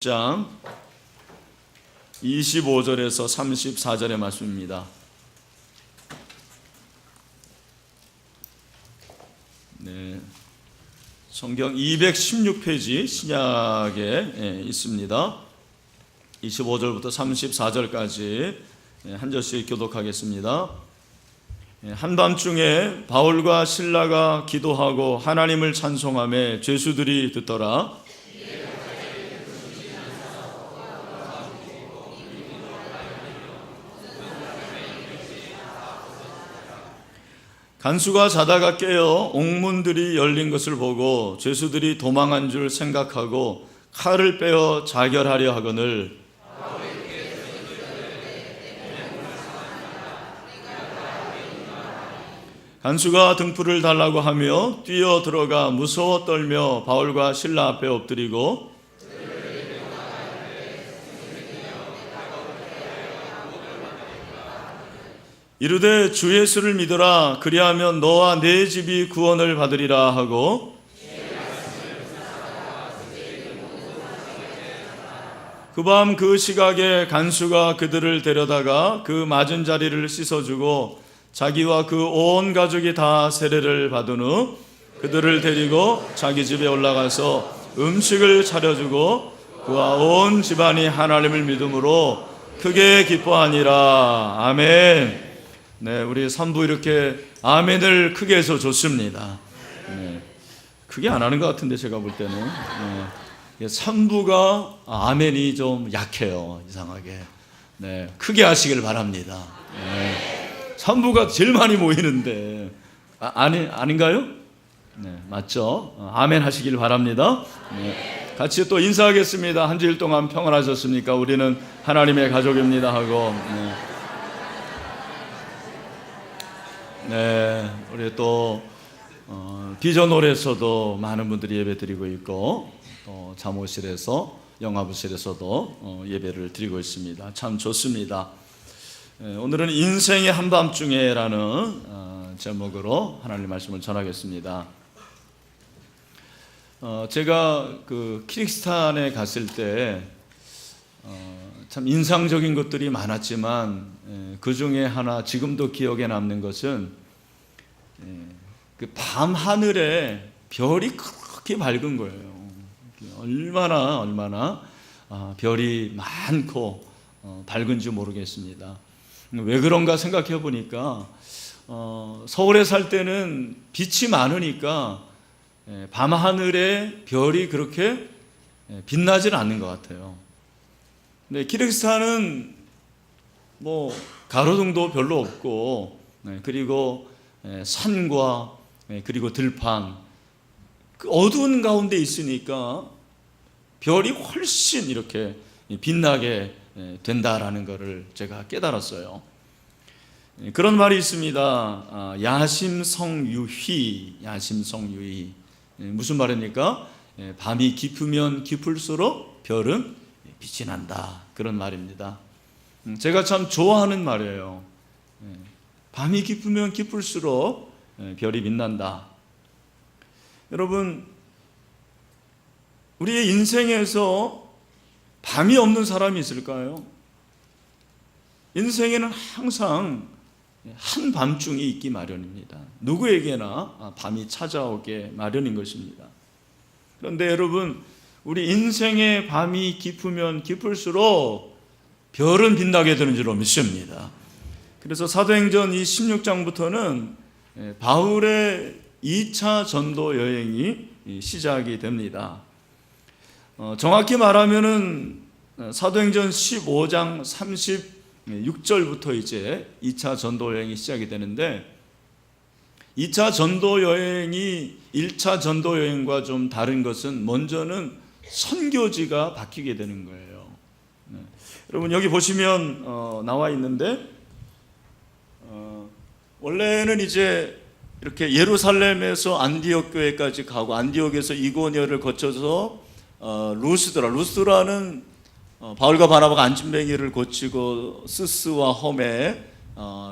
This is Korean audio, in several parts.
장 25절에서 34절의 말씀입니다. 네, 성경 216페이지 신약에 있습니다. 25절부터 34절까지 한 절씩 교독하겠습니다. 한밤중에 바울과 실라가 기도하고 하나님을 찬송하며 죄수들이 듣더라. 간수가 자다가 깨어 옥문들이 열린 것을 보고 죄수들이 도망한 줄 생각하고 칼을 빼어 자결하려 하거늘 간수가 등불을 달라고 하며 뛰어 들어가 무서워 떨며 바울과 실라 앞에 엎드리고 이르되 주 예수를 믿으라. 그리하면 너와 네 집이 구원을 받으리라 하고 그 밤 그 시각에 간수가 그들을 데려다가 그 맞은 자리를 씻어주고 자기와 그 온 가족이 다 세례를 받은 후 그들을 데리고 자기 집에 올라가서 음식을 차려주고 그와 온 집안이 하나님을 믿음으로 크게 기뻐하니라. 아멘. 네, 우리 산부 이렇게 아멘을 크게 해서 좋습니다. 네, 크게 안 하는 것 같은데 제가 볼 때는 산부가 아멘이 좀 약해요, 이상하게. 네, 크게 하시길 바랍니다. 네, 산부가 제일 많이 모이는데 아닌가요? 네, 맞죠? 아멘 하시길 바랍니다. 네, 같이 또 인사하겠습니다. 한 주일 동안 평안하셨습니까? 우리는 하나님의 가족입니다 하고. 네, 우리 또 비전홀에서도 많은 분들이 예배 드리고 있고 또 잠옷실에서 영화부실에서도 예배를 드리고 있습니다. 참 좋습니다. 오늘은 인생의 한밤중에라는 제목으로 하나님 말씀을 전하겠습니다. 제가 그 키르기스탄에 갔을 때 참 인상적인 것들이 많았지만 그 중에 하나 지금도 기억에 남는 것은 그 밤 하늘에 별이 그렇게 밝은 거예요. 얼마나 별이 많고 밝은지 모르겠습니다. 왜 그런가 생각해 보니까 서울에 살 때는 빛이 많으니까 밤 하늘에 별이 그렇게 빛나지는 않는 것 같아요. 네, 키르기스탄은 뭐 가로등도 별로 없고 그리고 산과 그리고 들판 그 어두운 가운데 있으니까 별이 훨씬 이렇게 빛나게 된다라는 것을 제가 깨달았어요. 그런 말이 있습니다. 야심성유희. 무슨 말입니까? 밤이 깊으면 깊을수록 별은 빛이 난다. 그런 말입니다. 제가 참 좋아하는 말이에요. 밤이 깊으면 깊을수록 별이 빛난다. 여러분, 우리의 인생에서 밤이 없는 사람이 있을까요? 인생에는 항상 한밤중이 있기 마련입니다. 누구에게나 밤이 찾아오게 마련인 것입니다. 그런데 여러분, 우리 인생의 밤이 깊으면 깊을수록 별은 빛나게 되는 줄로 믿습니다. 그래서 사도행전 이 16장부터는 바울의 2차 전도 여행이 시작이 됩니다. 정확히 말하면은 사도행전 15장 36절부터 이제 2차 전도 여행이 시작이 되는데 2차 전도 여행이 1차 전도 여행과 좀 다른 것은 먼저는 선교지가 바뀌게 되는 거예요. 여러분 여기 보시면 나와 있는데 원래는 이제 이렇게 예루살렘에서 안디옥 교회까지 가고 안디옥에서 이고니오를 거쳐서 루스드라는 바울과 바나바가 안진뱅이를 고치고 스스와 험에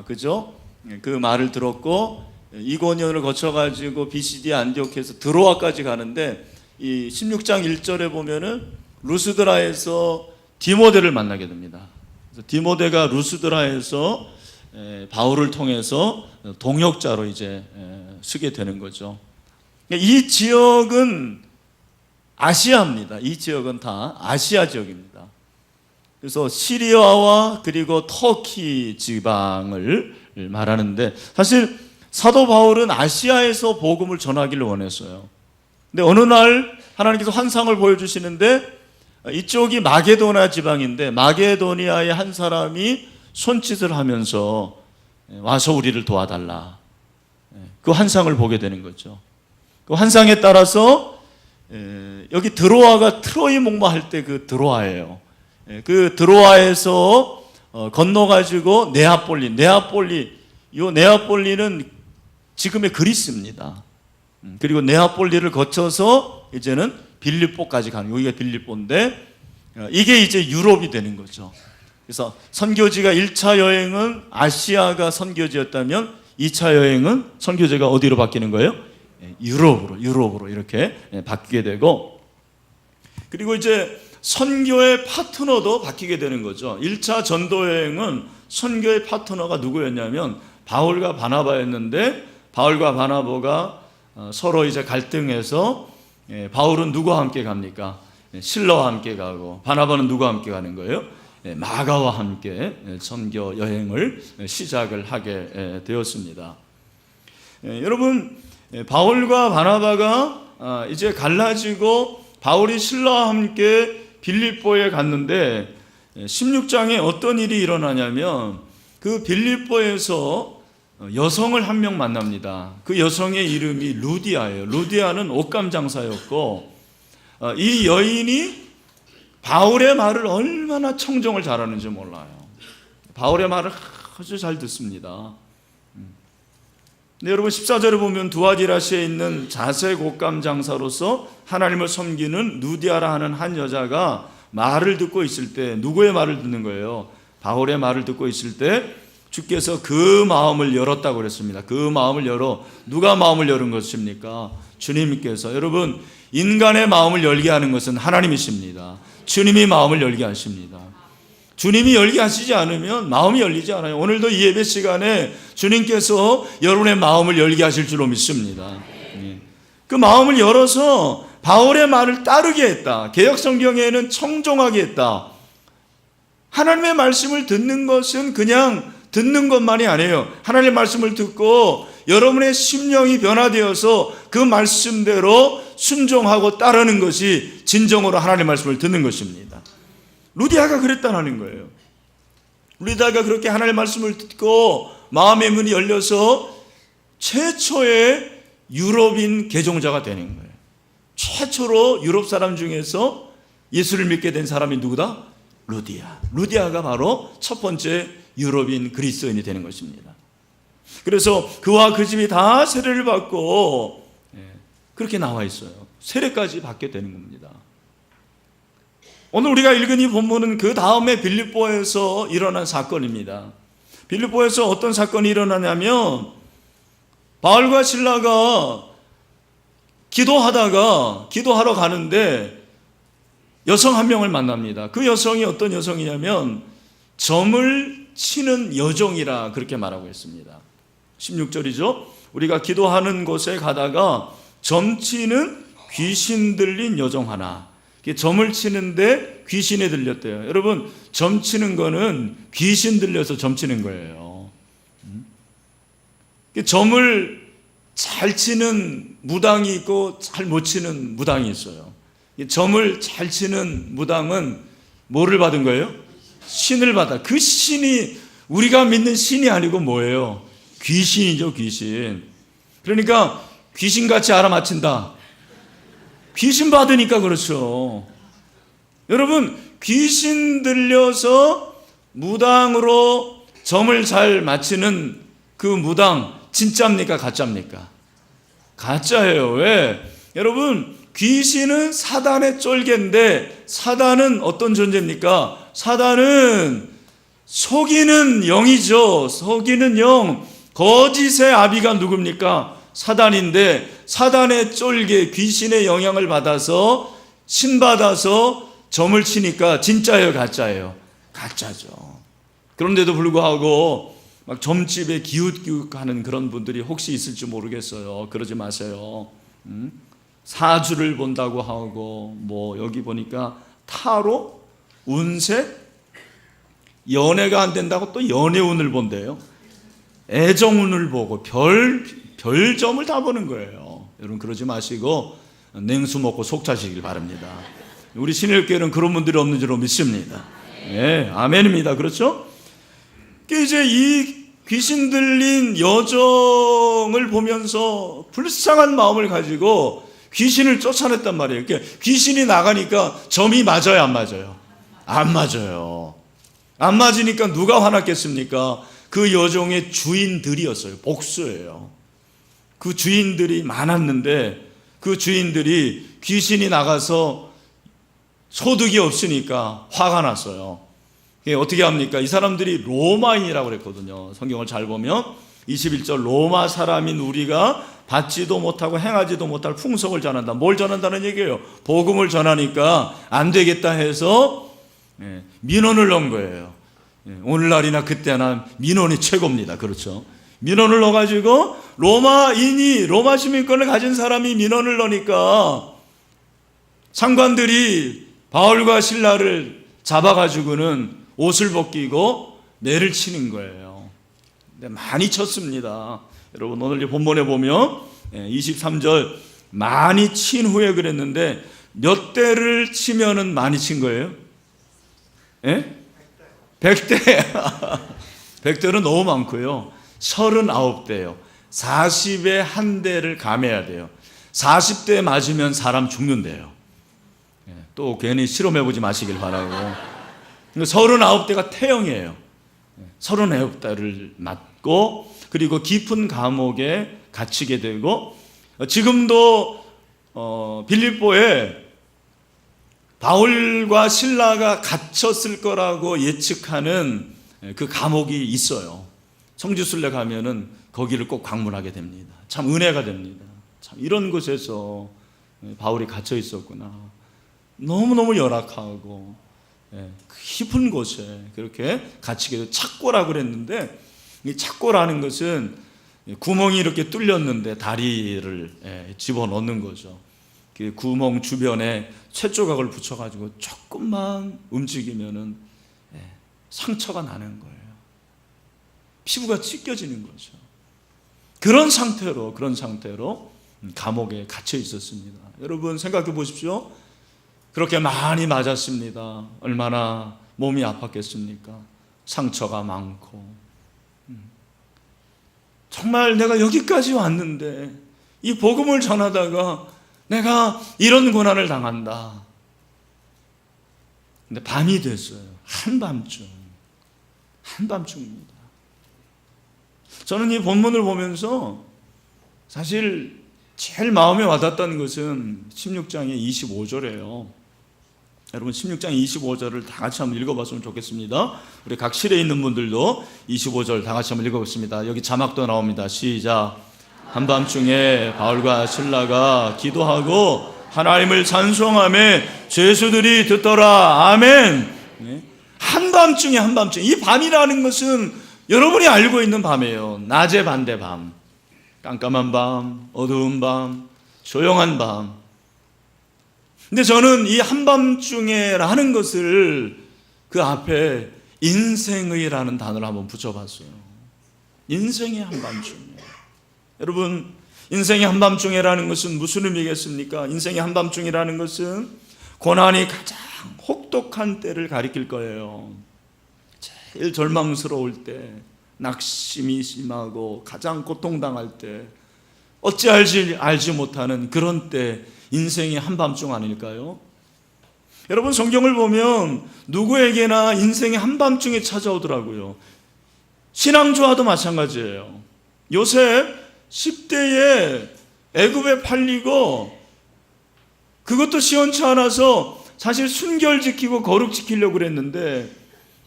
그죠? 그 말을 들었고 이고니오를 거쳐가지고 비시디 안디옥에서 드로아까지 가는데 이 16장 1절에 보면은 루스드라에서 디모데를 만나게 됩니다. 그래서 디모데가 루스드라에서 바울을 통해서 동역자로 이제 쓰게 되는 거죠. 이 지역은 아시아입니다. 이 지역은 다 아시아 지역입니다. 그래서 시리아와 그리고 터키 지방을 말하는데, 사실 사도 바울은 아시아에서 복음을 전하기를 원했어요. 근데 어느 날 하나님께서 환상을 보여주시는데, 이쪽이 마게도나 지방인데 마게도니아의 한 사람이 손짓을 하면서 와서 우리를 도와달라, 그 환상을 보게 되는 거죠. 그 환상에 따라서 여기 드로아가 트로이 목마할 때 그 드로아예요. 그 드로아에서 건너가지고 네아폴리는 지금의 그리스입니다. 그리고 네아폴리를 거쳐서 이제는 빌립보까지 가는, 여기가 빌립보인데 이게 이제 유럽이 되는 거죠. 그래서 선교지가 1차 여행은 아시아가 선교지였다면 2차 여행은 선교지가 어디로 바뀌는 거예요? 유럽으로 이렇게 바뀌게 되고, 그리고 이제 선교의 파트너도 바뀌게 되는 거죠. 1차 전도 여행은 선교의 파트너가 누구였냐면 바울과 바나바였는데, 바울과 바나바가 서로 이제 갈등해서 바울은 누구와 함께 갑니까? 실러와 함께 가고, 바나바는 누구와 함께 가는 거예요? 마가와 함께 선교 여행을 시작을 하게 되었습니다. 여러분, 바울과 바나바가 이제 갈라지고 바울이 실러와 함께 빌립보에 갔는데 16장에 어떤 일이 일어나냐면, 그 빌립보에서 여성을 한 명 만납니다. 그 여성의 이름이 루디아예요. 루디아는 옷감 장사였고, 이 여인이 바울의 말을 얼마나 청정을 잘하는지 몰라요. 바울의 말을 아주 잘 듣습니다. 근데 여러분 14절에 보면 두아디라시에 있는 자색 옷감 장사로서 하나님을 섬기는 루디아라 하는 한 여자가 말을 듣고 있을 때, 누구의 말을 듣는 거예요? 바울의 말을 듣고 있을 때 주께서 그 마음을 열었다고 그랬습니다. 그 마음을 열어, 누가 마음을 열은 것입니까? 주님께서. 여러분, 인간의 마음을 열게 하는 것은 하나님이십니다. 주님이 마음을 열게 하십니다. 주님이 열게 하시지 않으면 마음이 열리지 않아요. 오늘도 이 예배 시간에 주님께서 여러분의 마음을 열게 하실 줄로 믿습니다. 그 마음을 열어서 바울의 말을 따르게 했다. 개역 성경에는 청종하게 했다. 하나님의 말씀을 듣는 것은 그냥 듣는 것만이 아니에요. 하나님의 말씀을 듣고 여러분의 심령이 변화되어서 그 말씀대로 순종하고 따르는 것이 진정으로 하나님의 말씀을 듣는 것입니다. 루디아가 그랬다는 거예요. 루디아가 그렇게 하나님의 말씀을 듣고 마음의 문이 열려서 최초의 유럽인 개종자가 되는 거예요. 최초로 유럽 사람 중에서 예수를 믿게 된 사람이 누구다? 루디아. 루디아가 바로 첫 번째 유럽인 그리스도인이 되는 것입니다. 그래서 그와 그 집이 다 세례를 받고, 그렇게 나와 있어요. 세례까지 받게 되는 겁니다. 오늘 우리가 읽은 이 본문은 그 다음에 빌립보에서 일어난 사건입니다. 빌립보에서 어떤 사건이 일어나냐면, 바울과 실라가 기도하러 가는데 여성 한 명을 만납니다. 그 여성이 어떤 여성이냐면 점을 치는 여종이라 그렇게 말하고 있습니다. 16절이죠. 우리가 기도하는 곳에 가다가 점 치는 귀신 들린 여종 하나. 점을 치는데 귀신에 들렸대요. 여러분, 점 치는 거는 귀신 들려서 점 치는 거예요. 점을 잘 치는 무당이 있고 잘 못 치는 무당이 있어요. 점을 잘 치는 무당은 뭐를 받은 거예요? 신을 받아. 그 신이 우리가 믿는 신이 아니고 뭐예요? 귀신이죠, 귀신. 그러니까 귀신같이 알아맞힌다. 귀신 받으니까 그렇죠. 여러분, 귀신 들려서 무당으로 점을 잘 맞히는 그 무당 진짜입니까? 가짜입니까? 가짜예요. 왜? 여러분, 귀신은 사단의 쫄개인데 사단은 어떤 존재입니까? 사단은 속이는 영이죠. 속이는 영. 거짓의 아비가 누굽니까? 사단인데 사단의 쫄개, 귀신의 영향을 받아서 신받아서 점을 치니까 진짜예요, 가짜예요? 가짜죠. 그런데도 불구하고 막 점집에 기웃기웃하는 그런 분들이 혹시 있을지 모르겠어요. 그러지 마세요. 사주를 본다고 하고 뭐 여기 보니까 타로, 운세, 연애가 안 된다고 또 연애운을 본대요. 애정운을 보고 별점을 다 보는 거예요. 여러분 그러지 마시고 냉수 먹고 속 차시길 바랍니다. 우리 신일교회는 그런 분들이 없는 줄로 믿습니다. 네, 아멘입니다. 그렇죠? 이제 이 귀신 들린 여정을 보면서 불쌍한 마음을 가지고 귀신을 쫓아냈단 말이에요. 그러니까 귀신이 나가니까 점이 맞아요, 안 맞아요? 안 맞아요. 안 맞으니까 누가 화났겠습니까? 그 여종의 주인들이었어요. 복수예요. 그 주인들이 많았는데 그 주인들이 귀신이 나가서 소득이 없으니까 화가 났어요. 어떻게 합니까? 이 사람들이 로마인이라고 그랬거든요. 성경을 잘 보면 21절 로마 사람인 우리가 받지도 못하고 행하지도 못할 풍속을 전한다. 뭘 전한다는 얘기예요? 복음을 전하니까 안 되겠다 해서 민원을 넣은 거예요. 오늘날이나 그때나 민원이 최고입니다. 그렇죠? 민원을 넣어가지고 로마 시민권을 가진 사람이 민원을 넣으니까 상관들이 바울과 실라를 잡아가지고는 옷을 벗기고 매를 치는 거예요. 근데 많이 쳤습니다. 여러분 오늘 이 본문에 보면 23절 많이 친 후에 그랬는데 몇 대를 치면은 많이 친 거예요? 100대. 100대는 너무 많고요. 39대요. 40에 한 대를 감해야 돼요. 40대 맞으면 사람 죽는데요. 또 괜히 실험해보지 마시길 바라고. 39대가 태형이에요. 39대를 맞고 그리고 깊은 감옥에 갇히게 되고 지금도 빌립보에 바울과 실라가 갇혔을 거라고 예측하는 그 감옥이 있어요. 성지순례 가면은 거기를 꼭 방문하게 됩니다. 참 은혜가 됩니다. 참 이런 곳에서 바울이 갇혀 있었구나. 너무너무 열악하고 깊은 곳에 그렇게 갇히게 돼요. 착고라고 그랬는데 이 착고라는 것은 구멍이 이렇게 뚫렸는데 다리를 집어넣는 거죠. 그 구멍 주변에 쇠조각을 붙여가지고 조금만 움직이면은 상처가 나는 거예요. 피부가 찢겨지는 거죠. 그런 상태로 감옥에 갇혀 있었습니다. 여러분 생각해 보십시오. 그렇게 많이 맞았습니다. 얼마나 몸이 아팠겠습니까? 상처가 많고 정말 내가 여기까지 왔는데 이 복음을 전하다가 내가 이런 고난을 당한다. 근데 밤이 됐어요. 한밤중입니다. 저는 이 본문을 보면서 사실 제일 마음에 와닿았던 것은 16장의 25절이에요. 여러분 16장 25절을 다 같이 한번 읽어봤으면 좋겠습니다. 우리 각 실에 있는 분들도 25절 다 같이 한번 읽어보겠습니다. 여기 자막도 나옵니다. 시작. 한밤중에 바울과 실라가 기도하고 하나님을 찬송하며 죄수들이 듣더라. 아멘. 한밤중에 이 밤이라는 것은 여러분이 알고 있는 밤이에요. 낮의 반대 밤, 깜깜한 밤, 어두운 밤, 조용한 밤. 근데 저는 이 한밤중에라는 것을 그 앞에 인생의라는 단어를 한번 붙여봤어요. 인생의 한밤중에. 여러분 인생의 한밤중에라는 것은 무슨 의미겠습니까? 인생의 한밤중이라는 것은 고난이 가장 혹독한 때를 가리킬 거예요. 제일 절망스러울 때, 낙심이 심하고 가장 고통당할 때, 어찌할지 알지 못하는 그런 때 인생의 한밤중 아닐까요? 여러분 성경을 보면 누구에게나 인생의 한밤중에 찾아오더라고요. 신앙조화도 마찬가지예요. 요셉 10대에 애굽에 팔리고 그것도 시원치 않아서 사실 순결 지키고 거룩 지키려고 그랬는데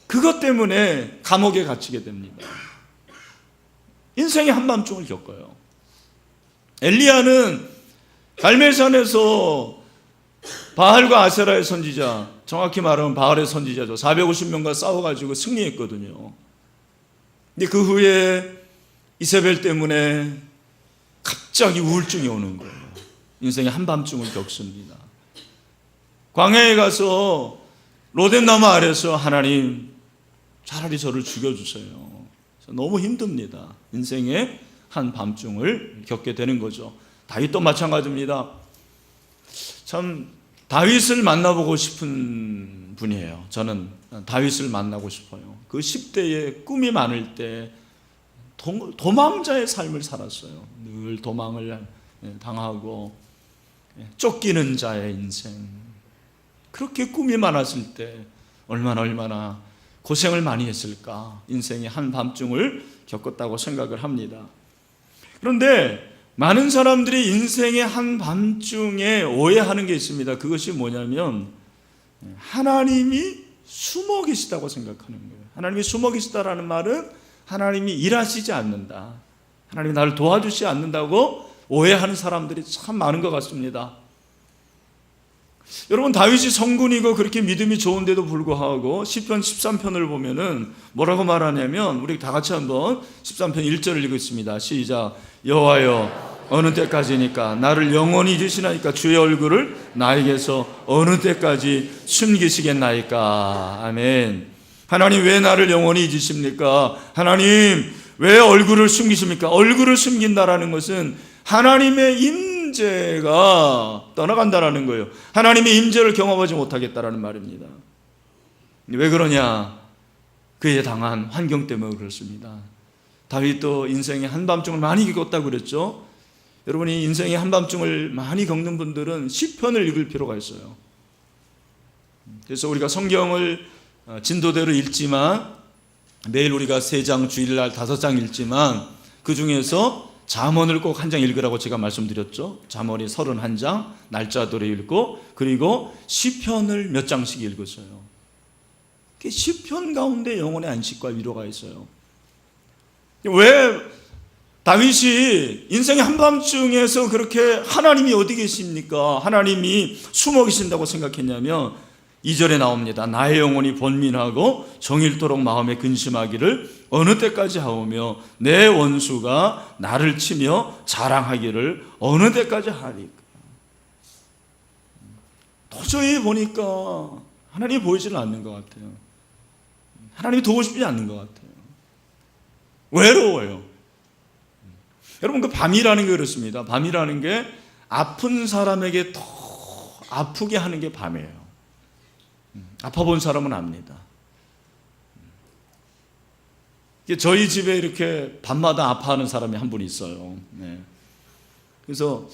그것 때문에 감옥에 갇히게 됩니다. 인생의 한밤중을 겪어요. 엘리야는 갈멜산에서 바알과 아세라의 선지자 정확히 말하면 바알의 선지자죠. 450명과 싸워가지고 승리했거든요. 근데 그 후에 이세벨 때문에 갑자기 우울증이 오는 거예요. 인생의 한밤중을 겪습니다. 광야에 가서 로뎀나무 아래서 하나님 차라리 저를 죽여주세요. 너무 힘듭니다. 인생의 한밤중을 겪게 되는 거죠. 다윗도 마찬가지입니다. 참 다윗을 만나보고 싶은 분이에요. 저는 다윗을 만나고 싶어요. 그 10대에 꿈이 많을 때 도망자의 삶을 살았어요. 늘 도망을 당하고 쫓기는 자의 인생. 그렇게 꿈이 많았을 때 얼마나 고생을 많이 했을까. 인생의 한밤중을 겪었다고 생각을 합니다. 그런데 많은 사람들이 인생의 한밤중에 오해하는 게 있습니다. 그것이 뭐냐면 하나님이 숨어 계시다고 생각하는 거예요. 하나님이 숨어 계시다라는 말은 하나님이 일하시지 않는다, 하나님이 나를 도와주지 않는다고 오해하는 사람들이 참 많은 것 같습니다. 여러분, 다윗이 성군이고 그렇게 믿음이 좋은데도 불구하고 시편 13편을 보면은 뭐라고 말하냐면, 우리 다 같이 한번 13편 1절을 읽겠습니다. 시작. 여호와여, 어느 때까지니까 나를 영원히 잊으시나이까? 주의 얼굴을 나에게서 어느 때까지 숨기시겠나이까? 아멘. 하나님, 왜 나를 영원히 잊으십니까? 하나님, 왜 얼굴을 숨기십니까? 얼굴을 숨긴다라는 것은 하나님의 임재가 떠나간다라는 거예요. 하나님의 임재를 경험하지 못하겠다라는 말입니다. 왜 그러냐? 그에 당한 환경 때문에 그렇습니다. 다윗도 인생의 한밤중을 많이 겪었다고 그랬죠. 여러분이 인생의 한밤중을 많이 겪는 분들은 시편을 읽을 필요가 있어요. 그래서 우리가 성경을 진도대로 읽지만, 매일 우리가 3장, 주일날 5장 읽지만 그 중에서 잠언을 꼭 한 장 읽으라고 제가 말씀드렸죠. 잠언이 31장 날짜대로 읽고, 그리고 시편을 몇 장씩 읽으세요. 시편 가운데 영혼의 안식과 위로가 있어요. 왜 다윗이 인생의 한밤중에서 그렇게 하나님이 어디 계십니까? 하나님이 숨어 계신다고 생각했냐면 2절에 나옵니다. 나의 영혼이 번민하고 정일토록 마음에 근심하기를 어느 때까지 하오며 내 원수가 나를 치며 자랑하기를 어느 때까지 하리까? 도저히 보니까 하나님이 보이지는 않는 것 같아요. 하나님이 도우고 싶지 않는 것 같아요. 외로워요. 여러분, 그 밤이라는 게 그렇습니다. 밤이라는 게 아픈 사람에게 더 아프게 하는 게 밤이에요. 아파본 사람은 압니다. 저희 집에 이렇게 밤마다 아파하는 사람이 한 분 있어요. 네. 그래서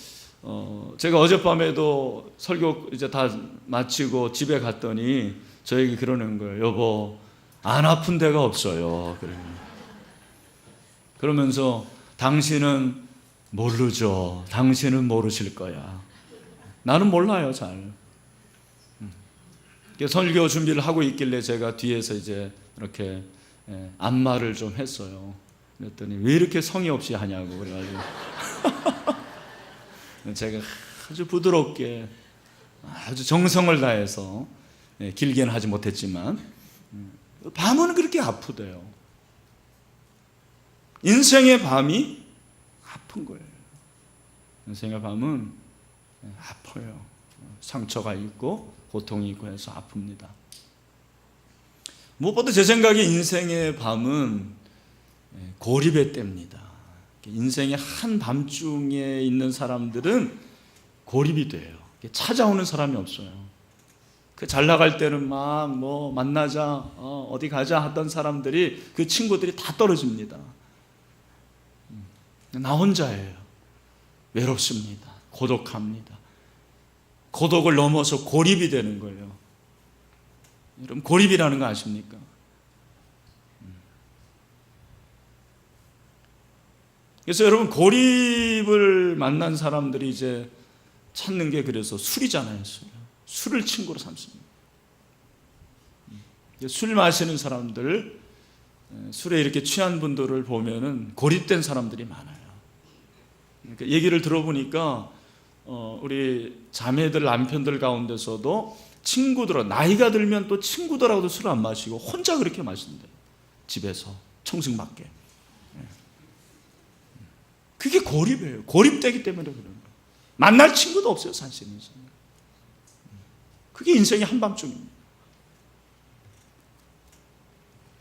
제가 어젯밤에도 설교 이제 다 마치고 집에 갔더니 저에게 그러는 거예요. 여보, 안 아픈 데가 없어요. 그러면서 당신은 모르죠. 당신은 모르실 거야. 나는 몰라요, 잘. 설교 준비를 하고 있길래 제가 뒤에서 이제 이렇게 안마를 좀 했어요. 그랬더니 왜 이렇게 성의 없이 하냐고 그래가지고 제가 아주 부드럽게 아주 정성을 다해서, 길게는 하지 못했지만, 밤은 그렇게 아프대요. 인생의 밤이 아픈 거예요. 인생의 밤은 아파요. 상처가 있고 고통이 있고 해서 아픕니다. 무엇보다 제 생각에 인생의 밤은 고립의 때입니다. 인생의 한밤중에 있는 사람들은 고립이 돼요. 찾아오는 사람이 없어요. 잘 나갈 때는 막 뭐 만나자, 어디 가자 하던 사람들이, 그 친구들이 다 떨어집니다. 나 혼자예요. 외롭습니다. 고독합니다. 고독을 넘어서 고립이 되는 거예요. 여러분, 고립이라는 거 아십니까? 그래서 여러분, 고립을 만난 사람들이 이제 찾는 게, 그래서 술이잖아요. 술을 친구로 삼습니다. 술 마시는 사람들, 술에 이렇게 취한 분들을 보면은 고립된 사람들이 많아요. 얘기를 들어보니까 우리 자매들, 남편들 가운데서도 친구들, 나이가 들면 또 친구들하고도 술 안 마시고 혼자 그렇게 마신대요. 집에서 청승맞게. 그게 고립이에요. 고립되기 때문에 그런 거예요. 만날 친구도 없어요, 사실은. 그게 인생의 한밤중입니다.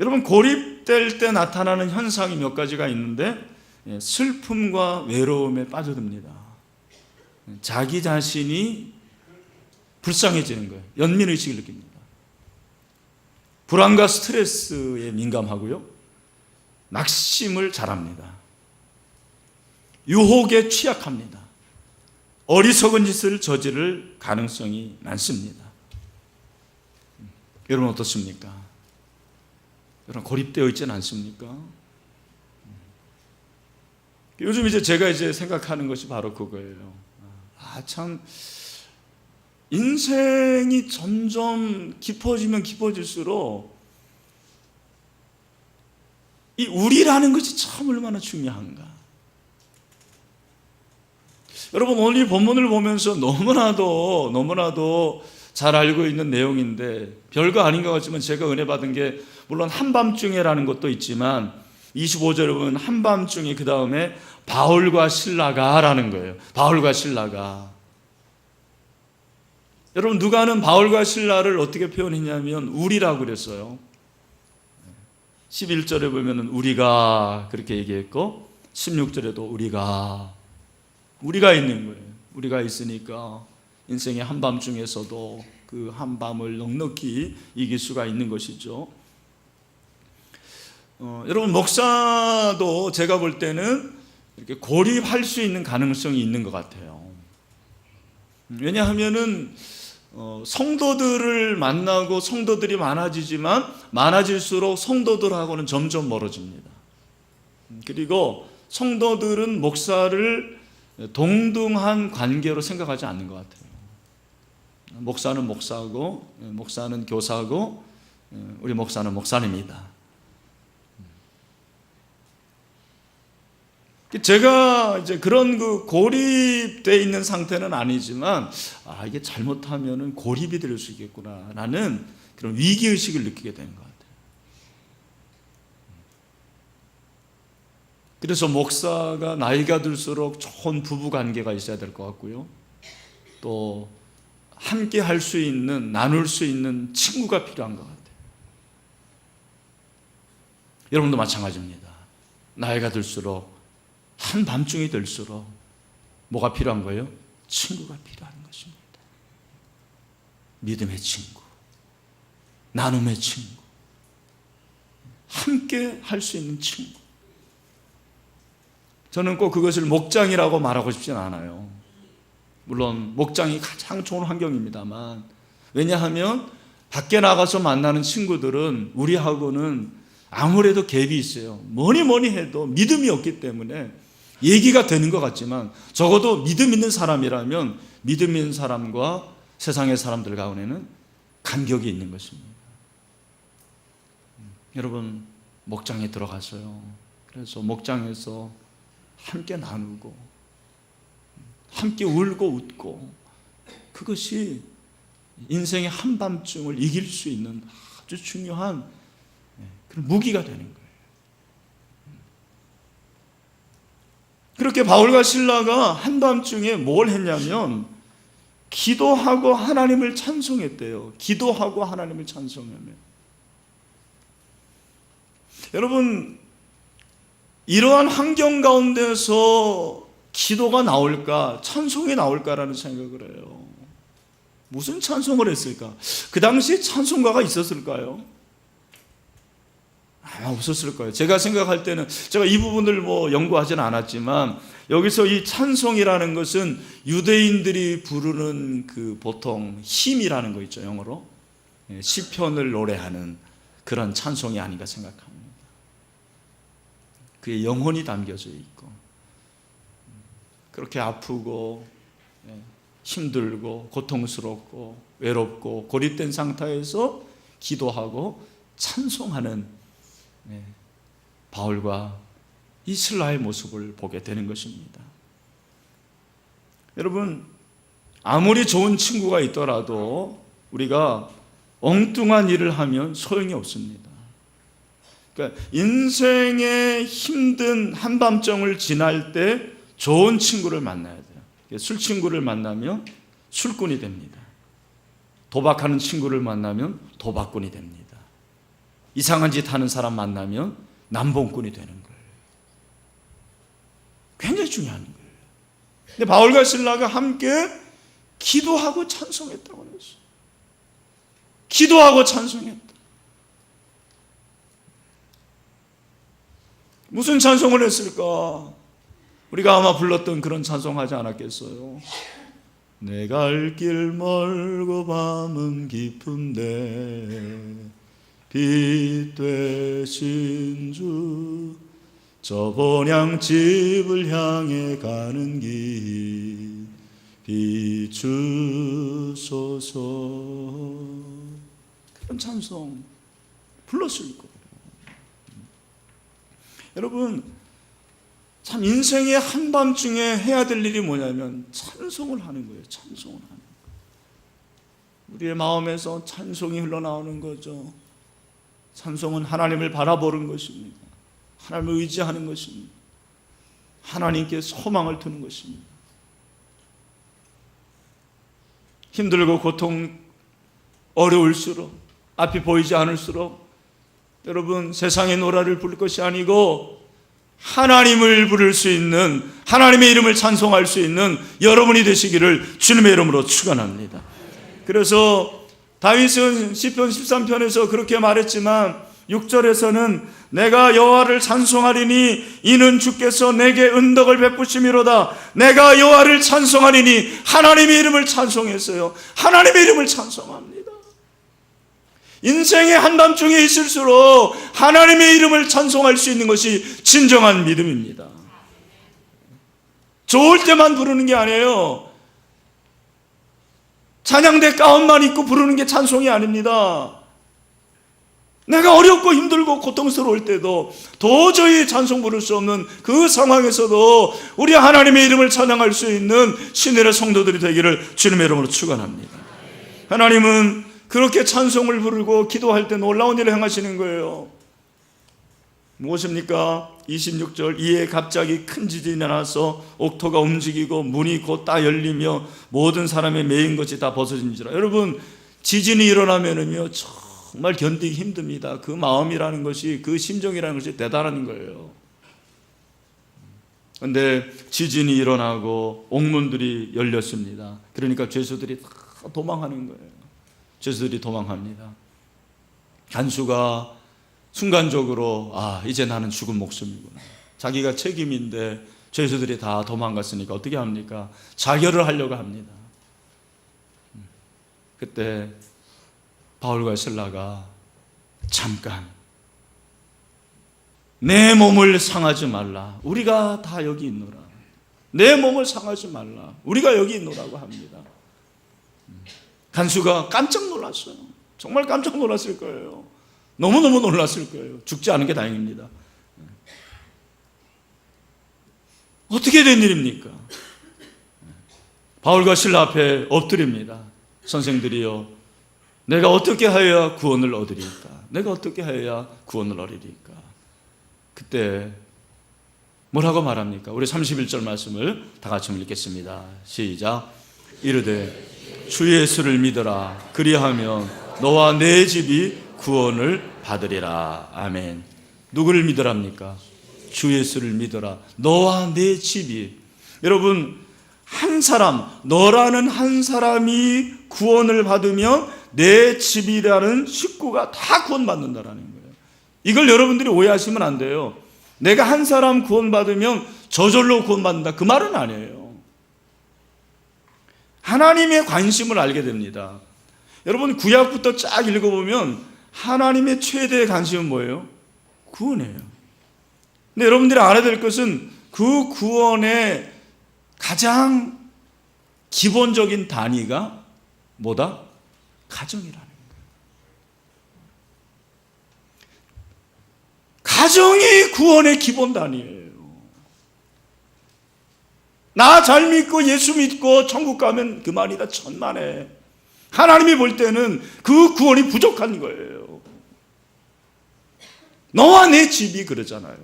여러분, 고립될 때 나타나는 현상이 몇 가지가 있는데, 슬픔과 외로움에 빠져듭니다. 자기 자신이 불쌍해지는 거예요. 연민의식을 느낍니다. 불안과 스트레스에 민감하고요, 낙심을 잘합니다. 유혹에 취약합니다. 어리석은 짓을 저지를 가능성이 많습니다. 여러분 어떻습니까? 여러분 고립되어 있지는 않습니까? 요즘 제가 생각하는 것이 바로 그거예요. 참 인생이 점점 깊어지면 깊어질수록 이 우리라는 것이 참 얼마나 중요한가. 여러분, 오늘 이 본문을 보면서 너무나도 잘 알고 있는 내용인데 별거 아닌 것 같지만 제가 은혜 받은 게, 물론 한밤중에라는 것도 있지만 25절에 보면 한밤중에 그 다음에 바울과 실라가 라는 거예요. 바울과 실라가. 여러분, 누가는 바울과 실라를 어떻게 표현했냐면 우리라고 그랬어요. 11절에 보면 우리가 그렇게 얘기했고 16절에도 우리가 있는 거예요. 우리가 있으니까 인생의 한밤중에서도 그 한밤을 넉넉히 이길 수가 있는 것이죠. 여러분, 목사도 제가 볼 때는 이렇게 고립할 수 있는 가능성이 있는 것 같아요. 왜냐하면은 성도들을 만나고 성도들이 많아지지만 많아질수록 성도들하고는 점점 멀어집니다. 그리고 성도들은 목사를 동등한 관계로 생각하지 않는 것 같아요. 목사는 목사고, 목사는 교사고, 우리 목사는 목사님이다. 제가 그런 고립되어 있는 상태는 아니지만, 이게 잘못하면 고립이 될 수 있겠구나라는 그런 위기의식을 느끼게 되는 것 같아요. 그래서 목사가 나이가 들수록 좋은 부부 관계가 있어야 될 것 같고요. 또 함께 할 수 있는, 나눌 수 있는 친구가 필요한 것 같아요. 여러분도 마찬가지입니다. 나이가 들수록, 한밤중이 될수록 뭐가 필요한 거예요? 친구가 필요한 것입니다. 믿음의 친구, 나눔의 친구, 함께 할 수 있는 친구. 저는 꼭 그것을 목장이라고 말하고 싶진 않아요. 물론 목장이 가장 좋은 환경입니다만, 왜냐하면 밖에 나가서 만나는 친구들은 우리하고는 아무래도 갭이 있어요. 뭐니 해도 믿음이 없기 때문에 얘기가 되는 것 같지만, 적어도 믿음 있는 사람이라면 믿음 있는 사람과 세상의 사람들 가운데는 간격이 있는 것입니다. 여러분, 목장에 들어가서요, 그래서 목장에서 함께 나누고 함께 울고 웃고, 그것이 인생의 한밤중을 이길 수 있는 아주 중요한 그런 무기가 되는 거예요. 그렇게 바울과 실라가 한밤중에 뭘 했냐면 기도하고 하나님을 찬송했대요. 기도하고 하나님을 찬송하며. 여러분, 이러한 환경 가운데서 기도가 나올까, 찬송이 나올까라는 생각을 해요. 무슨 찬송을 했을까? 그 당시에 찬송가가 있었을까요? 아마 없었을 거예요. 제가 생각할 때는, 제가 이 부분을 연구하지는 않았지만, 여기서 이 찬송이라는 것은 유대인들이 부르는 보통 힘이라는 거 있죠, 영어로. 시편을 노래하는 그런 찬송이 아닌가 생각합니다. 그의 영혼이 담겨져 있고, 그렇게 아프고 힘들고 고통스럽고 외롭고 고립된 상태에서 기도하고 찬송하는 바울과 이 실라의 모습을 보게 되는 것입니다. 여러분, 아무리 좋은 친구가 있더라도 우리가 엉뚱한 일을 하면 소용이 없습니다. 그러니까 인생의 힘든 한밤중을 지날 때 좋은 친구를 만나야 돼요. 술 친구를 만나면 술꾼이 됩니다. 도박하는 친구를 만나면 도박꾼이 됩니다. 이상한 짓 하는 사람 만나면 남봉꾼이 되는 거예요. 굉장히 중요한 거예요. 근데 바울과 실라가 함께 기도하고 찬송했다고 했어요. 기도하고 찬송했다. 무슨 찬송을 했을까? 우리가 아마 불렀던 그런 찬송하지 않았겠어요? 내 갈 길 멀고 밤은 깊은데 빛 되신 주 저 본향집을 향해 가는 길 비추소서. 그런 찬송 불렀을 거예요. 여러분, 참 인생의 한밤중에 해야 될 일이 뭐냐면 찬송을 하는 거예요. 찬송을 하는 거예요. 우리의 마음에서 찬송이 흘러나오는 거죠. 찬송은 하나님을 바라보는 것입니다. 하나님을 의지하는 것입니다. 하나님께 소망을 두는 것입니다. 힘들고 고통 어려울수록, 앞이 보이지 않을수록 여러분 세상의 노래를 부를 것이 아니고 하나님을 부를 수 있는, 하나님의 이름을 찬송할 수 있는 여러분이 되시기를 주님의 이름으로 축원합니다. 그래서 다윗은 시편 13편에서 그렇게 말했지만 6절에서는 내가 여호와를 찬송하리니 이는 주께서 내게 은덕을 베푸심이로다. 내가 여호와를 찬송하리니 하나님의 이름을 찬송했어요. 하나님의 이름을 찬송합니다. 인생의 한밤중에 있을수록 하나님의 이름을 찬송할 수 있는 것이 진정한 믿음입니다. 좋을 때만 부르는 게 아니에요. 찬양대 가운만 입고 부르는 게 찬송이 아닙니다. 내가 어렵고 힘들고 고통스러울 때도 도저히 찬송 부를 수 없는 그 상황에서도 우리 하나님의 이름을 찬양할 수 있는 신의 성도들이 되기를 주님의 이름으로 축원합니다. 하나님은 그렇게 찬송을 부르고 기도할 때 놀라운 일을 행하시는 거예요. 무엇입니까? 26절 이에 갑자기 큰 지진이 나서 옥토가 움직이고 문이 곧 다 열리며 모든 사람의 매인 것이 다 벗어진지라. 여러분, 지진이 일어나면은요 정말 견디기 힘듭니다. 그 마음이라는 것이, 그 심정이라는 것이 대단한 거예요. 그런데 지진이 일어나고 옥문들이 열렸습니다. 그러니까 죄수들이 다 도망하는 거예요. 죄수들이 도망합니다. 간수가 순간적으로 이제 나는 죽은 목숨이구나. 자기가 책임인데 죄수들이 다 도망갔으니까 어떻게 합니까? 자결을 하려고 합니다. 그때 바울과 실라가 잠깐 내 몸을 상하지 말라. 우리가 다 여기 있노라. 내 몸을 상하지 말라. 우리가 여기 있노라고 합니다. 간수가 깜짝 놀랐어요. 정말 깜짝 놀랐을 거예요. 너무너무 놀랐을 거예요. 죽지 않은 게 다행입니다. 어떻게 된 일입니까? 바울과 실라 앞에 엎드립니다. 선생들이여, 내가 어떻게 하여야 구원을 얻으리까? 내가 어떻게 하여야 구원을 얻으리까? 그때 뭐라고 말합니까? 우리 31절 말씀을 다 같이 읽겠습니다. 시작. 이르되 주 예수를 믿어라. 그리하면 너와 내 집이 구원을 받으리라. 아멘. 누구를 믿으랍니까? 주 예수를 믿어라. 너와 내 집이. 여러분, 한 사람, 너라는 한 사람이 구원을 받으면 내 집이라는 식구가 다 구원받는다라는 거예요. 이걸 여러분들이 오해하시면 안 돼요. 내가 한 사람 구원받으면 저절로 구원받는다, 그 말은 아니에요. 하나님의 관심을 알게 됩니다. 여러분, 구약부터 쫙 읽어보면 하나님의 최대의 관심은 뭐예요? 구원이에요. 근데 여러분들이 알아야 될 것은 그 구원의 가장 기본적인 단위가 뭐다? 가정이라는 거예요. 가정이 구원의 기본 단위예요. 나 잘 믿고 예수 믿고 천국 가면 그만이다, 천만에. 하나님이 볼 때는 그 구원이 부족한 거예요. 너와 내 집이 그러잖아요.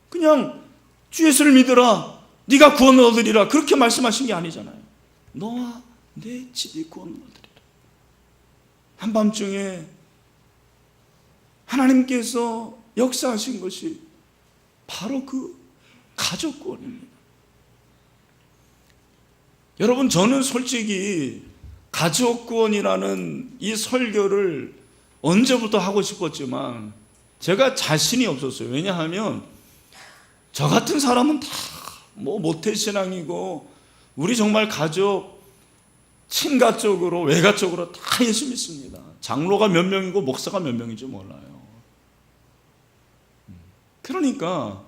그냥 주 예수를 믿으라, 네가 구원을 얻으리라, 그렇게 말씀하신 게 아니잖아요. 너와 내 집이 구원을 얻으리라. 한밤중에 하나님께서 역사하신 것이 바로 그 가족 구원입니다. 여러분, 저는 솔직히 가족 구원이라는 이 설교를 언제부터 하고 싶었지만 제가 자신이 없었어요. 왜냐하면 저 같은 사람은 다 모태신앙이고 우리 정말 가족, 친가적으로 외가적으로 다 예수 믿습니다. 장로가 몇 명이고 목사가 몇 명인지 몰라요. 그러니까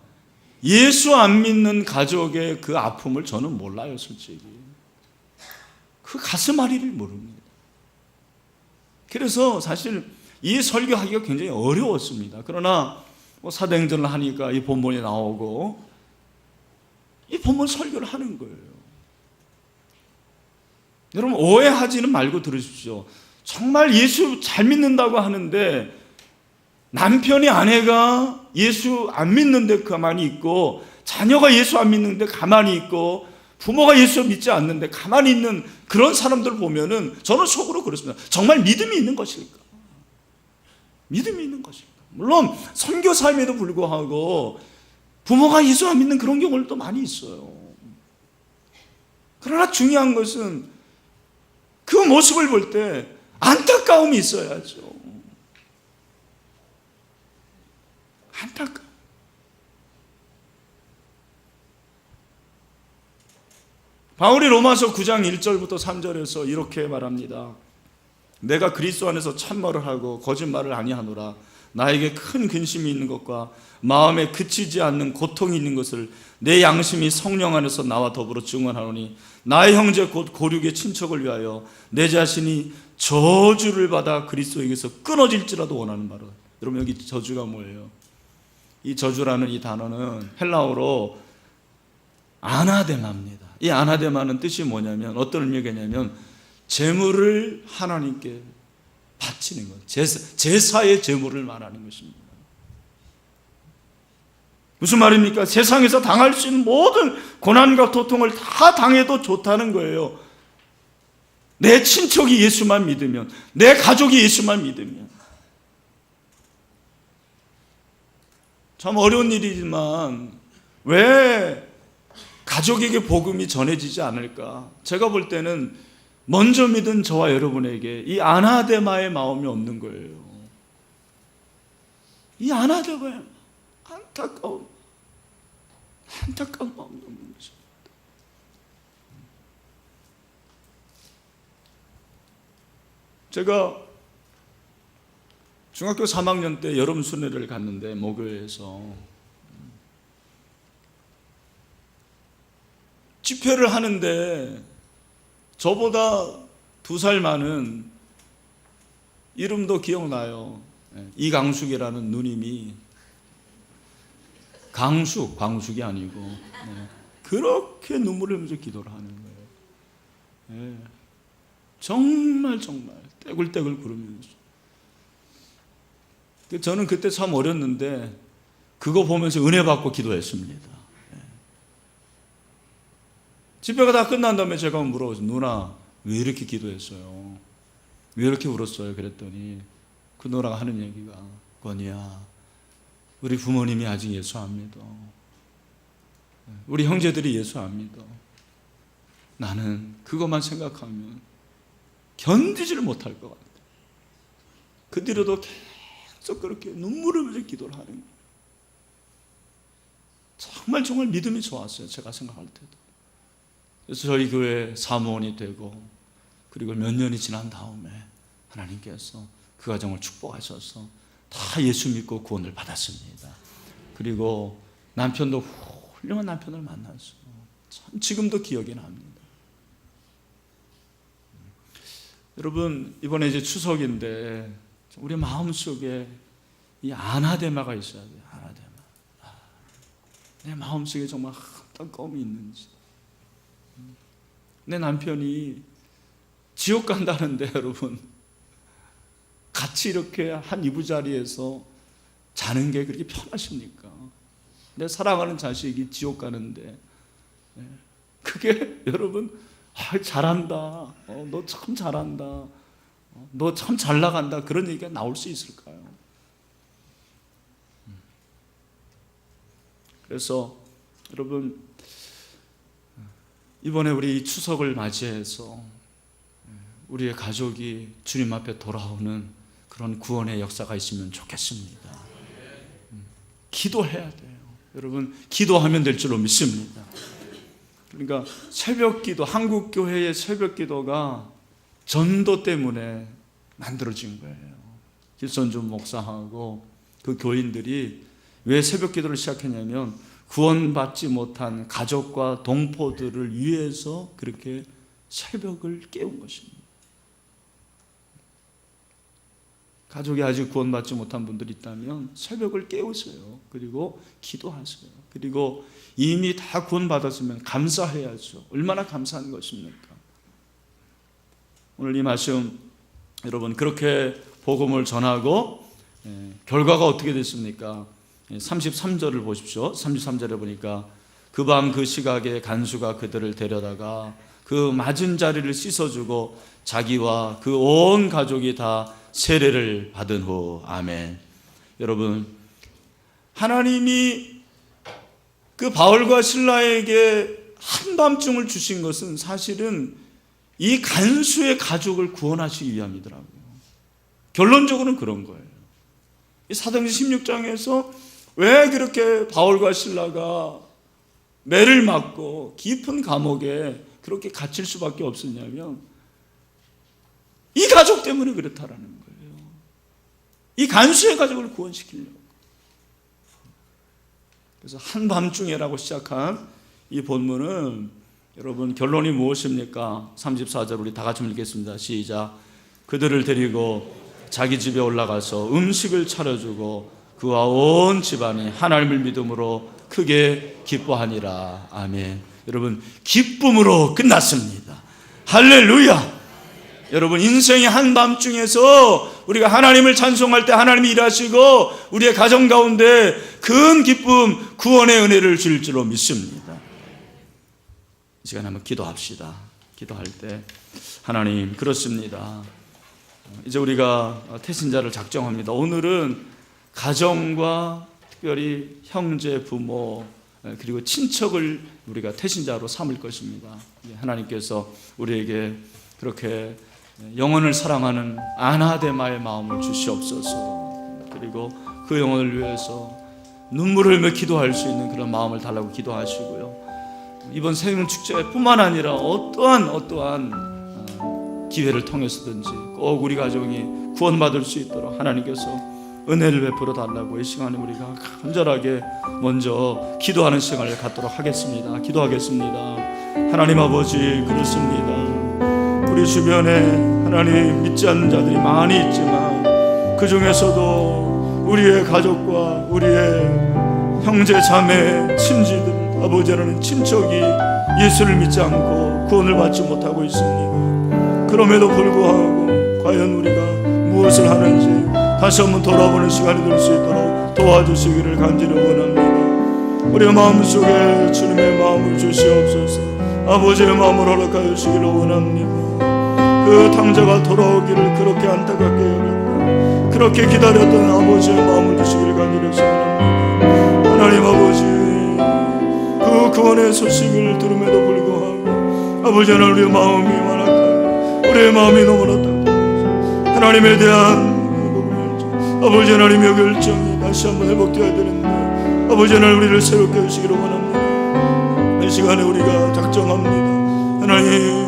예수 안 믿는 가족의 그 아픔을 저는 몰라요, 솔직히. 그 가슴 앓이를 모릅니다. 그래서 사실 이 설교하기가 굉장히 어려웠습니다. 그러나 사도행전을 하니까 이 본문이 나오고 이 본문 설교를 하는 거예요. 여러분, 오해하지는 말고 들으십시오. 정말 예수 잘 믿는다고 하는데 남편이, 아내가 예수 안 믿는데 가만히 있고, 자녀가 예수 안 믿는데 가만히 있고, 부모가 예수 믿지 않는데 가만히 있는 그런 사람들 보면은 저는 속으로 그렇습니다. 정말 믿음이 있는 것일까? 믿음이 있는 것일까? 물론 선교사임에도 불구하고 부모가 예수 안 믿는 그런 경우도 많이 있어요. 그러나 중요한 것은 그 모습을 볼 때 안타까움이 있어야죠. 안타까움. 바울이 로마서 9장 1절부터 3절에서 이렇게 말합니다. 내가 그리스도 안에서 참말을 하고 거짓말을 아니하노라. 나에게 큰 근심이 있는 것과 마음에 그치지 않는 고통이 있는 것을 내 양심이 성령 안에서 나와 더불어 증언하노니, 나의 형제 곧 고륙의 친척을 위하여 내 자신이 저주를 받아 그리스도에게서 끊어질지라도 원하는 바로. 여러분, 여기 저주가 뭐예요? 이 저주라는 이 단어는 헬라어로 아나데마입니다. 이 아나데마는 뜻이 뭐냐면, 어떤 의미겠냐면 제물을 하나님께 바치는 것, 제사의 제물을 말하는 것입니다. 무슨 말입니까? 세상에서 당할 수 있는 모든 고난과 고통을 다 당해도 좋다는 거예요. 내 친척이 예수만 믿으면, 내 가족이 예수만 믿으면. 참 어려운 일이지만 왜 가족에게 복음이 전해지지 않을까? 제가 볼 때는 먼저 믿은 저와 여러분에게 이 아나데마의 마음이 없는 거예요. 이 아나데마의 안타까운 마음이 없는 것입니다. 제가 중학교 3학년 때 여름 순회를 갔는데 모교에서 집회를 하는데 저보다 2살 많은, 이름도 기억나요, 이강숙이라는 누님이, 광숙이 아니고 그렇게 눈물을 흘리면서 기도를 하는 거예요. 정말 떼굴떼굴 구르면서. 저는 그때 참 어렸는데 그거 보면서 은혜 받고 기도했습니다. 집회가 다 끝난 다음에 제가 물어봤어요. 누나, 왜 이렇게 기도했어요? 왜 이렇게 울었어요? 그랬더니 그 누나가 하는 얘기가, 건이야, 우리 부모님이 아직 예수 안 믿어. 우리 형제들이 예수 안 믿어. 나는 그것만 생각하면 견디지를 못할 것 같아. 그 뒤로도 계속 그렇게 눈물을 흘리면서 기도를 하는 거예요. 정말 믿음이 좋았어요, 제가 생각할 때도. 그래서 저희 교회 사무원이 되고, 그리고 몇 년이 지난 다음에 하나님께서 그 가정을 축복하셔서 다 예수 믿고 구원을 받았습니다. 그리고 남편도 훌륭한 남편을 만났어요. 참 지금도 기억이 납니다. 여러분, 이번에 이제 추석인데 우리 마음속에 이 아나데마가 있어야 돼요. 아나데마. 내 마음속에 정말 안타까움이 있는지, 내 남편이 지옥 간다는데 여러분, 같이 이렇게 한 이부자리에서 자는 게 그렇게 편하십니까? 내 사랑하는 자식이 지옥 가는데 그게 여러분, 잘한다, 너 참 잘한다, 너 참 잘 나간다, 그런 얘기가 나올 수 있을까요? 그래서 여러분, 이번에 우리 추석을 맞이해서 우리의 가족이 주님 앞에 돌아오는 그런 구원의 역사가 있으면 좋겠습니다. 기도해야 돼요. 여러분, 기도하면 될 줄로 믿습니다. 그러니까 새벽 기도, 한국 교회의 새벽 기도가 전도 때문에 만들어진 거예요. 길선주 목사하고 그 교인들이 왜 새벽 기도를 시작했냐면 구원받지 못한 가족과 동포들을 위해서 그렇게 새벽을 깨운 것입니다. 가족이 아직 구원받지 못한 분들이 있다면 새벽을 깨우세요. 그리고 기도하세요. 그리고 이미 다 구원받았으면 감사해야죠. 얼마나 감사한 것입니까? 오늘 이 말씀 여러분, 그렇게 복음을 전하고 결과가 어떻게 됐습니까? 33절을 보십시오. 33절에 보니까 그 밤 그 시각에 간수가 그들을 데려다가 그 맞은 자리를 씻어주고 자기와 그 온 가족이 다 세례를 받은 후. 아멘. 여러분, 하나님이 그 바울과 실라에게 한밤중을 주신 것은 사실은 이 간수의 가족을 구원하시기 위함이더라고요. 결론적으로는 그런 거예요. 이 사도행전 16장에서 왜 그렇게 바울과 실라가 매를 맞고 깊은 감옥에 그렇게 갇힐 수밖에 없었냐면 이 가족 때문에 그렇다라는 거예요. 이 간수의 가족을 구원시키려고. 그래서 한밤중에라고 시작한 이 본문은 여러분, 결론이 무엇입니까? 34절 우리 다 같이 읽겠습니다. 시작. 그들을 데리고 자기 집에 올라가서 음식을 차려주고 그와 온 집안이 하나님을 믿음으로 크게 기뻐하니라. 아멘. 여러분, 기쁨으로 끝났습니다. 할렐루야. 여러분, 인생의 한밤중에서 우리가 하나님을 찬송할 때 하나님이 일하시고 우리의 가정 가운데 큰 기쁨, 구원의 은혜를 줄 줄로 믿습니다. 이 시간에 한번 기도합시다. 기도할 때 하나님, 그렇습니다. 이제 우리가 태신자를 작정합니다. 오늘은 가정과 특별히 형제, 부모, 그리고 친척을 우리가 태신자로 삼을 것입니다. 하나님께서 우리에게 그렇게 영혼을 사랑하는 아나데마의 마음을 주시옵소서. 그리고 그 영혼을 위해서 눈물을 흘며 기도할 수 있는 그런 마음을 달라고 기도하시고요. 이번 생일 축제뿐만 아니라 어떠한 기회를 통해서든지 꼭 우리 가정이 구원받을 수 있도록 하나님께서 은혜를 베풀어 달라고 이 시간에 우리가 간절하게 먼저 기도하는 시간을 갖도록 하겠습니다. 기도하겠습니다. 하나님 아버지, 그렇습니다. 우리 주변에 하나님 믿지 않는 자들이 많이 있지만 그 중에서도 우리의 가족과 우리의 형제, 자매, 친지들, 아버지라는 친척이 예수를 믿지 않고 구원을 받지 못하고 있습니다. 그럼에도 불구하고 과연 우리가 무엇을 하는지 다시 한번 돌아보는 시간이 될 수 있도록 도와주시기를 간절히 원합니다. 우리의 마음속에 주님의 마음을 주시옵소서. 아버지의 마음을 허락하여 주시기를 원합니다. 그 탕자가 돌아오기를 그렇게 안타깝게 여겼고 그렇게 기다렸던 아버지의 마음을 주시기를 간절히 원합니다. 하나님 아버지, 그 구원의 소식을 들음에도 불구하고 아버지 하나님, 우리의 마음이 완악하고 우리의 마음이 너무나 딱딱해서 하나님에 대한 아버지 하나님의 결정이 다시 한번 회복되어야 되는데 아버지 하나님, 우리를 새롭게 하시기를 원합니다. 이 시간에 우리가 작정합니다. 하나님,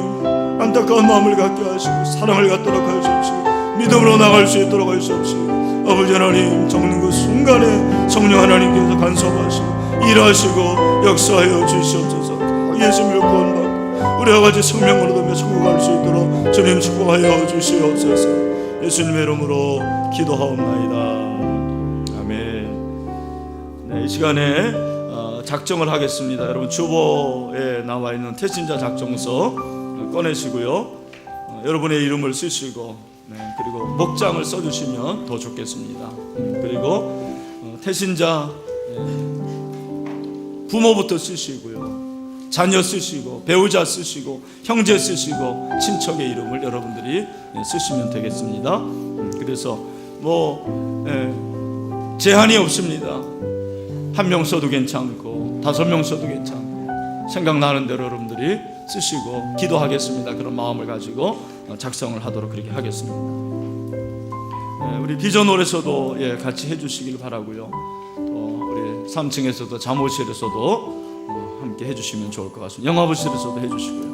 안타까운 마음을 갖게 하시고 사랑을 갖도록 하시옵시고 믿음으로 나갈 수 있도록 하시옵시고 아버지 하나님, 적는 그 순간에 성령 하나님께서 간섭하시고 일하시고 역사하여 주시옵소서. 예수님을 구원받고 우리와 같이 생명을 얻으며 천국갈 수 있도록 주님 축복하여 주시옵소서. 예수님의 이름으로 기도하옵나이다. 아멘. 네, 이 시간에 작정을 하겠습니다. 여러분, 주보에 나와 있는 태신자 작정서 꺼내시고요. 여러분의 이름을 쓰시고, 그리고 목장을 써주시면 더 좋겠습니다. 그리고 태신자 부모부터 쓰시고요, 자녀 쓰시고, 배우자 쓰시고, 형제 쓰시고, 친척의 이름을 여러분들이 쓰시면 되겠습니다. 그래서 제한이 없습니다. 1명 써도 괜찮고 5명 써도 괜찮고, 생각나는 대로 여러분들이 쓰시고 기도하겠습니다. 그런 마음을 가지고 작성을 하도록 그렇게 하겠습니다. 우리 비전홀에서도 같이 해주시길 바라고요. 또 우리 3층에서도 잠옷실에서도 함께 해주시면 좋을 것 같습니다. 영화부실에서도 해주시고요.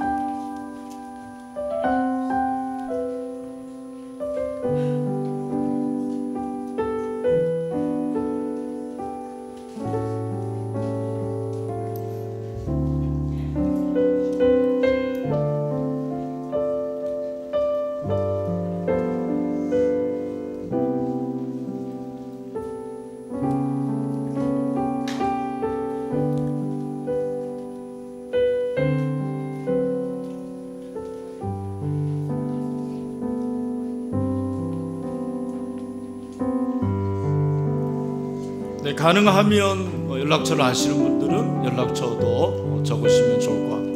가능하면 연락처를 아시는 분들은 연락처도 적으시면 좋을 것 같고,